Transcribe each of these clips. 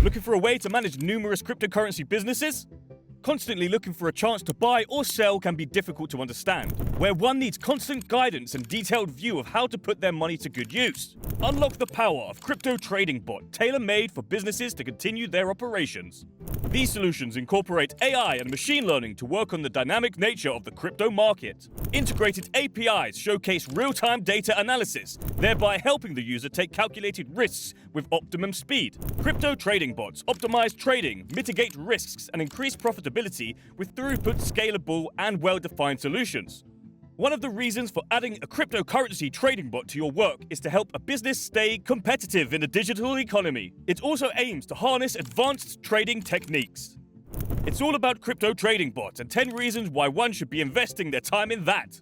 Looking for a way to manage numerous cryptocurrency businesses? Constantly looking for a chance to buy or sell can be difficult to understand, where one needs constant guidance and detailed view of how to put their money to good use. Unlock the power of Crypto Trading Bot, tailor-made for businesses to continue their operations. These solutions incorporate AI and machine learning to work on the dynamic nature of the crypto market. Integrated APIs showcase real-time data analysis, thereby helping the user take calculated risks with optimum speed. Crypto trading bots optimize trading, mitigate risks, and increase profitability with throughput, scalable, and well-defined solutions. One of the reasons for adding a cryptocurrency trading bot to your work is to help a business stay competitive in the digital economy. It also aims to harness advanced trading techniques. It's all about crypto trading bots and 10 reasons why one should be investing their time in that.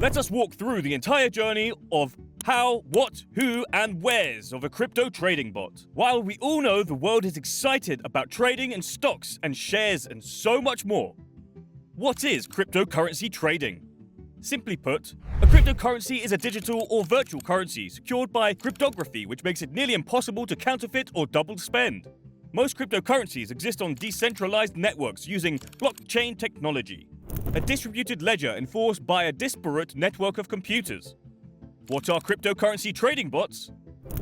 Let us walk through the entire journey of how, what, who, and wheres of a crypto trading bot. While we all know the world is excited about trading in stocks and shares and so much more, what is cryptocurrency trading? Simply put, a cryptocurrency is a digital or virtual currency secured by cryptography, which makes it nearly impossible to counterfeit or double spend. Most cryptocurrencies exist on decentralized networks using blockchain technology, a distributed ledger enforced by a disparate network of computers. What are cryptocurrency trading bots?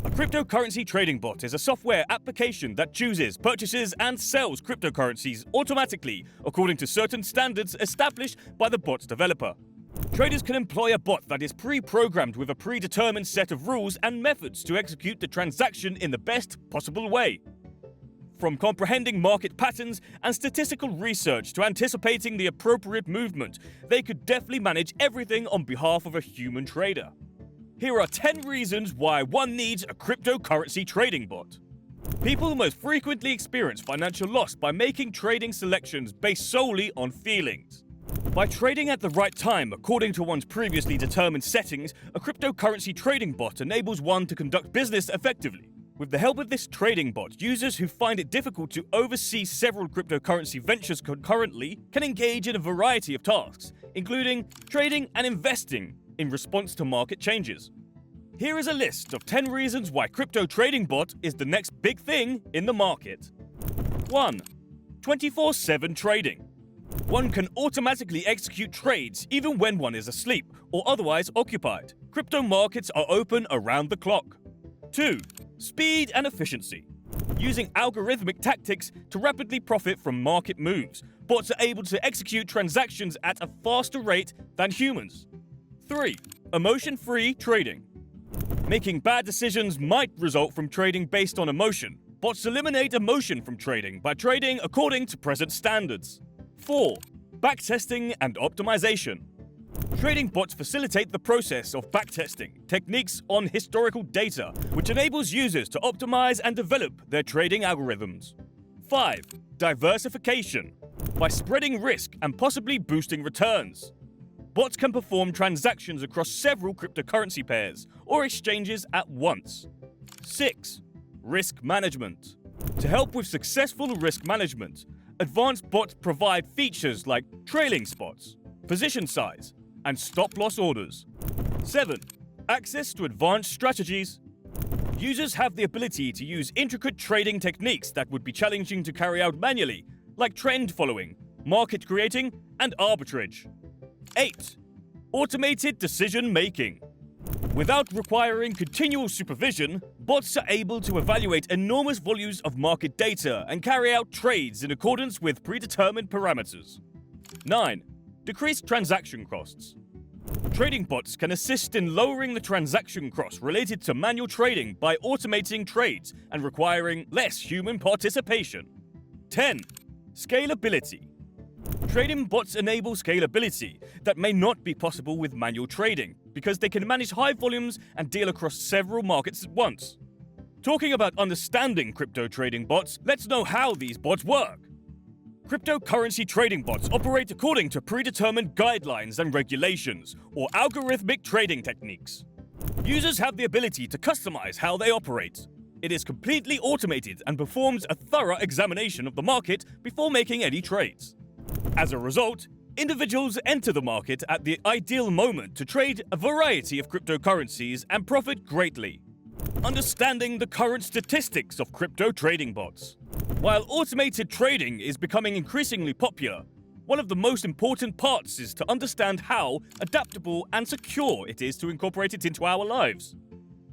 A cryptocurrency trading bot is a software application that chooses, purchases, and sells cryptocurrencies automatically according to certain standards established by the bot's developer. Traders can employ a bot that is pre-programmed with a predetermined set of rules and methods to execute the transaction in the best possible way. From comprehending market patterns and statistical research to anticipating the appropriate movement, they could deftly manage everything on behalf of a human trader. Here are 10 reasons why one needs a cryptocurrency trading bot. People most frequently experience financial loss by making trading selections based solely on feelings. By trading at the right time according to one's previously determined settings, a cryptocurrency trading bot enables one to conduct business effectively. With the help of this trading bot, users who find it difficult to oversee several cryptocurrency ventures concurrently can engage in a variety of tasks, including trading and investing in response to market changes. Here is a list of 10 reasons why crypto trading bot is the next big thing in the market. 1. 24/7 trading. One can automatically execute trades even when one is asleep or otherwise occupied. Crypto markets are open around the clock. 2. Speed and efficiency. Using algorithmic tactics to rapidly profit from market moves, bots are able to execute transactions at a faster rate than humans. 3. Emotion-free trading. Making bad decisions might result from trading based on emotion. Bots eliminate emotion from trading by trading according to present standards. 4. Backtesting and optimization. Trading bots facilitate the process of backtesting techniques on historical data, which enables users to optimize and develop their trading algorithms. 5. Diversification. By spreading risk and possibly boosting returns. Bots can perform transactions across several cryptocurrency pairs or exchanges at once. 6. Risk management. To help with successful risk management, advanced bots provide features like trailing spots, position size, and stop-loss orders. 7. Access to advanced strategies. Users have the ability to use intricate trading techniques that would be challenging to carry out manually, like trend following, market creating, and arbitrage. 8. Automated decision-making. Without requiring continual supervision, bots are able to evaluate enormous volumes of market data and carry out trades in accordance with predetermined parameters. 9. Decreased transaction costs. Trading bots can assist in lowering the transaction costs related to manual trading by automating trades and requiring less human participation. 10. Scalability. Trading bots enable scalability that may not be possible with manual trading because they can manage high volumes and deal across several markets at once. Talking about understanding crypto trading bots, let's know how these bots work. Cryptocurrency trading bots operate according to predetermined guidelines and regulations, or algorithmic trading techniques. Users have the ability to customize how they operate. It is completely automated and performs a thorough examination of the market before making any trades. As a result, individuals enter the market at the ideal moment to trade a variety of cryptocurrencies and profit greatly. Understanding the current statistics of crypto trading bots. While automated trading is becoming increasingly popular, one of the most important parts is to understand how adaptable and secure it is to incorporate it into our lives.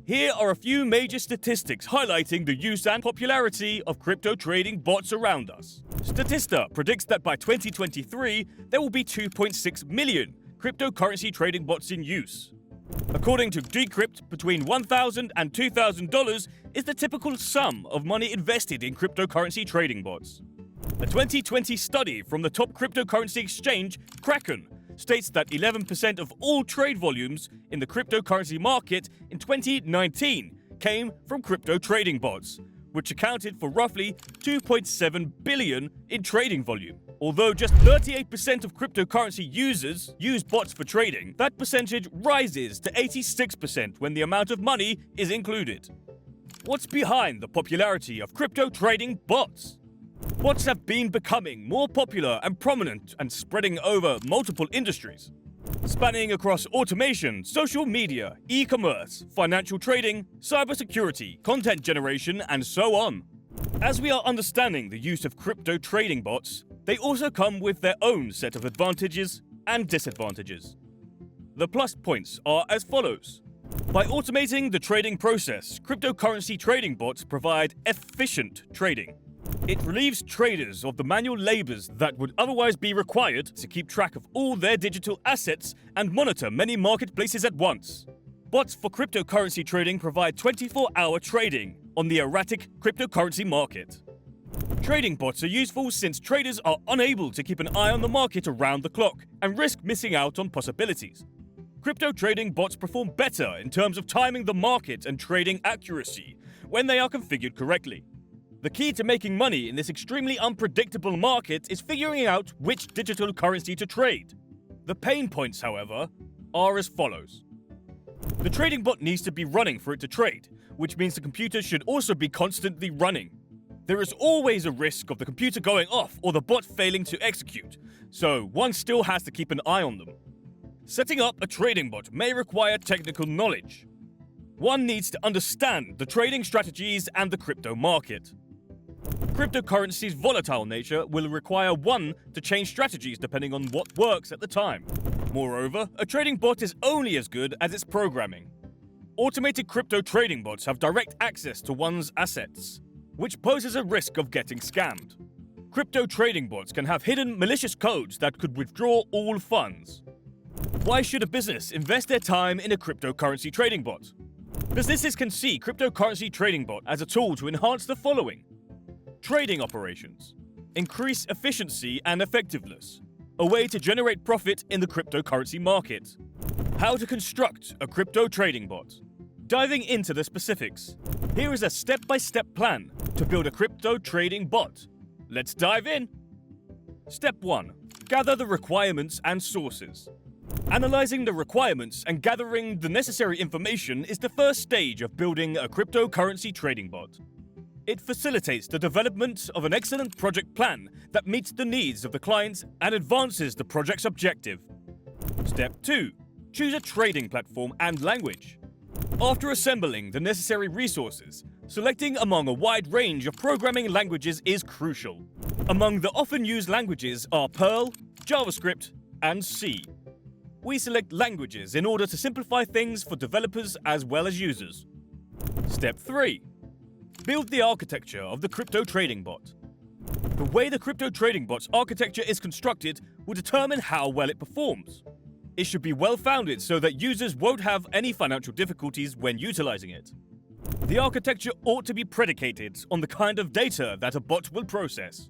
Here are a few major statistics highlighting the use and popularity of crypto trading bots around us. Statista predicts that by 2023, there will be 2.6 million cryptocurrency trading bots in use. According to Decrypt, between $1,000 and $2,000 is the typical sum of money invested in cryptocurrency trading bots. A 2020 study from the top cryptocurrency exchange, Kraken, states that 11% of all trade volumes in the cryptocurrency market in 2019 came from crypto trading bots, which accounted for roughly 2.7 billion in trading volume. Although just 38% of cryptocurrency users use bots for trading, that percentage rises to 86% when the amount of money is included. What's behind the popularity of crypto trading bots? Bots have been becoming more popular and prominent and spreading over multiple industries, spanning across automation, social media, e-commerce, financial trading, cybersecurity, content generation, and so on. As we are understanding the use of crypto trading bots, they also come with their own set of advantages and disadvantages. The plus points are as follows. By automating the trading process, cryptocurrency trading bots provide efficient trading. It relieves traders of the manual labors that would otherwise be required to keep track of all their digital assets and monitor many marketplaces at once. Bots for cryptocurrency trading provide 24-hour trading on the erratic cryptocurrency market. Trading bots are useful since traders are unable to keep an eye on the market around the clock and risk missing out on possibilities. Crypto trading bots perform better in terms of timing the market and trading accuracy when they are configured correctly. The key to making money in this extremely unpredictable market is figuring out which digital currency to trade. The pain points, however, are as follows. The trading bot needs to be running for it to trade, which means the computer should also be constantly running. There is always a risk of the computer going off or the bot failing to execute, so one still has to keep an eye on them. Setting up a trading bot may require technical knowledge. One needs to understand the trading strategies and the crypto market. Cryptocurrency's volatile nature will require one to change strategies depending on what works at the time. Moreover, a trading bot is only as good as its programming. Automated crypto trading bots have direct access to one's assets, which poses a risk of getting scammed. Crypto trading bots can have hidden malicious codes that could withdraw all funds. Why should a business invest their time in a cryptocurrency trading bot? Businesses can see cryptocurrency trading bot as a tool to enhance the following. Trading operations. Increase efficiency and effectiveness. A way to generate profit in the cryptocurrency market. How to construct a crypto trading bot. Diving into the specifics. Here is a step-by-step plan to build a crypto trading bot. Let's dive in. Step 1. Gather the requirements and sources. Analyzing the requirements and gathering the necessary information is the first stage of building a cryptocurrency trading bot. It facilitates the development of an excellent project plan that meets the needs of the clients and advances the project's objective. Step 2. Choose a trading platform and language. After assembling the necessary resources, selecting among a wide range of programming languages is crucial. Among the often used languages are Perl, JavaScript, and C. We select languages in order to simplify things for developers as well as users. Step 3. Build the architecture of the crypto trading bot. The way the crypto trading bot's architecture is constructed will determine how well it performs. It should be well-founded so that users won't have any financial difficulties when utilizing it. The architecture ought to be predicated on the kind of data that a bot will process.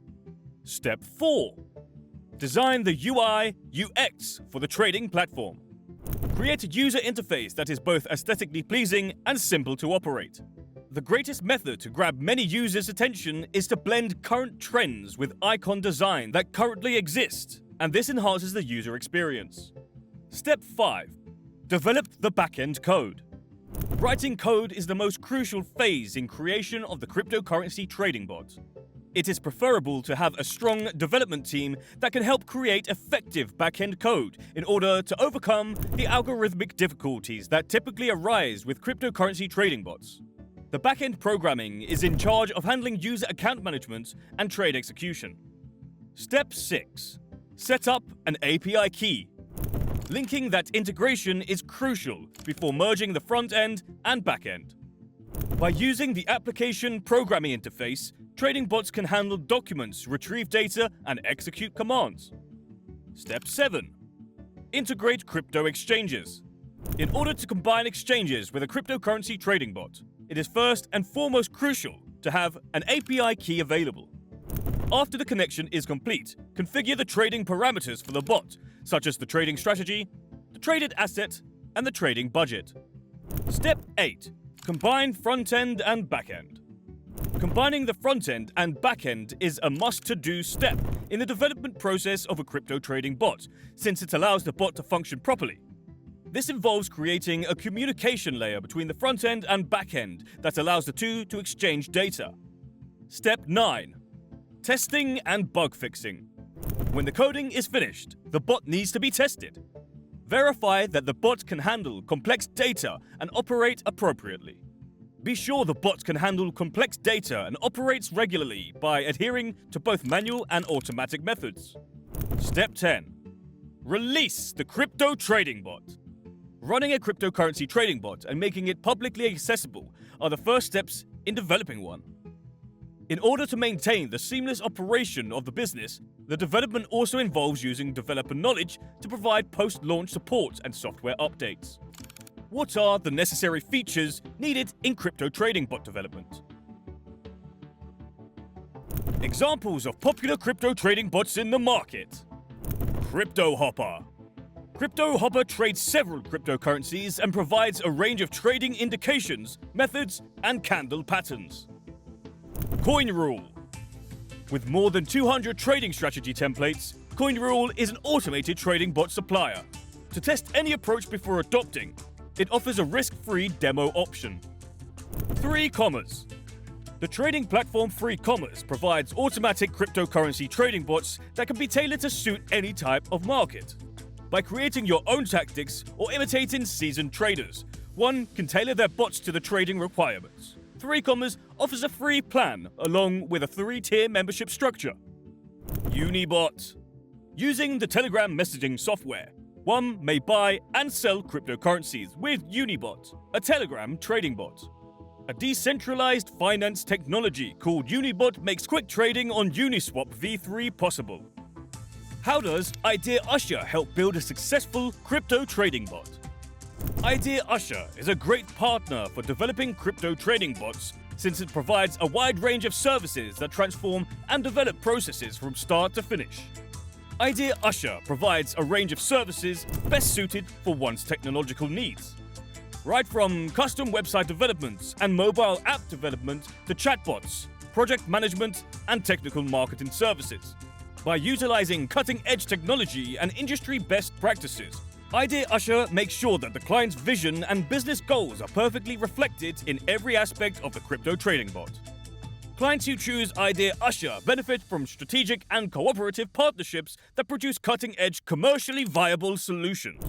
Step 4. Design the UI/UX for the trading platform. Create a user interface that is both aesthetically pleasing and simple to operate. The greatest method to grab many users' attention is to blend current trends with icon design that currently exist, and this enhances the user experience. Step 5. Develop the backend code. Writing code is the most crucial phase in creation of the cryptocurrency trading bot. It is preferable to have a strong development team that can help create effective backend code in order to overcome the algorithmic difficulties that typically arise with cryptocurrency trading bots. The back-end programming is in charge of handling user account management and trade execution. Step 6. Set up an API key. Linking that integration is crucial before merging the front-end and back-end. By using the application programming interface, trading bots can handle documents, retrieve data, and execute commands. Step 7. Integrate crypto exchanges. In order to combine exchanges with a cryptocurrency trading bot, it is first and foremost crucial to have an API key available. After the connection is complete, configure the trading parameters for the bot, such as the trading strategy, the traded asset, and the trading budget. Step 8. Combine front-end and back-end. Combining the front-end and back-end is a must-to-do step in the development process of a crypto trading bot, since it allows the bot to function properly. This involves creating a communication layer between the front-end and back-end that allows the two to exchange data. Step 9. Testing and bug fixing. When the coding is finished, the bot needs to be tested. Verify that the bot can handle complex data and operate appropriately. Be sure the bot can handle complex data and operates regularly by adhering to both manual and automatic methods. Step 10. Release the crypto trading bot. Running a cryptocurrency trading bot and making it publicly accessible are the first steps in developing one. In order to maintain the seamless operation of the business, the development also involves using developer knowledge to provide post-launch support and software updates. What are the necessary features needed in crypto trading bot development? Examples of popular crypto trading bots in the market. CryptoHopper. CryptoHopper trades several cryptocurrencies and provides a range of trading indications, methods, and candle patterns. Coinrule. With more than 200 trading strategy templates, Coinrule is an automated trading bot supplier. To test any approach before adopting, it offers a risk-free demo option. 3Commas. The trading platform 3Commas provides automatic cryptocurrency trading bots that can be tailored to suit any type of market. By creating your own tactics or imitating seasoned traders, one can tailor their bots to the trading requirements. 3Commas offers a free plan along with a 3-tier membership structure. Unibot. Using the Telegram messaging software, one may buy and sell cryptocurrencies with Unibot, a Telegram trading bot. A decentralized finance technology called Unibot makes quick trading on Uniswap v3 possible. How does IdeaUsher help build a successful crypto trading bot? IdeaUsher is a great partner for developing crypto trading bots since it provides a wide range of services that transform and develop processes from start to finish. IdeaUsher provides a range of services best suited for one's technological needs. Right from custom website developments and mobile app development to chatbots, project management, and technical marketing services. By utilizing cutting-edge technology and industry best practices, IdeaUsher makes sure that the client's vision and business goals are perfectly reflected in every aspect of the crypto trading bot. Clients who choose IdeaUsher benefit from strategic and cooperative partnerships that produce cutting-edge, commercially viable solutions.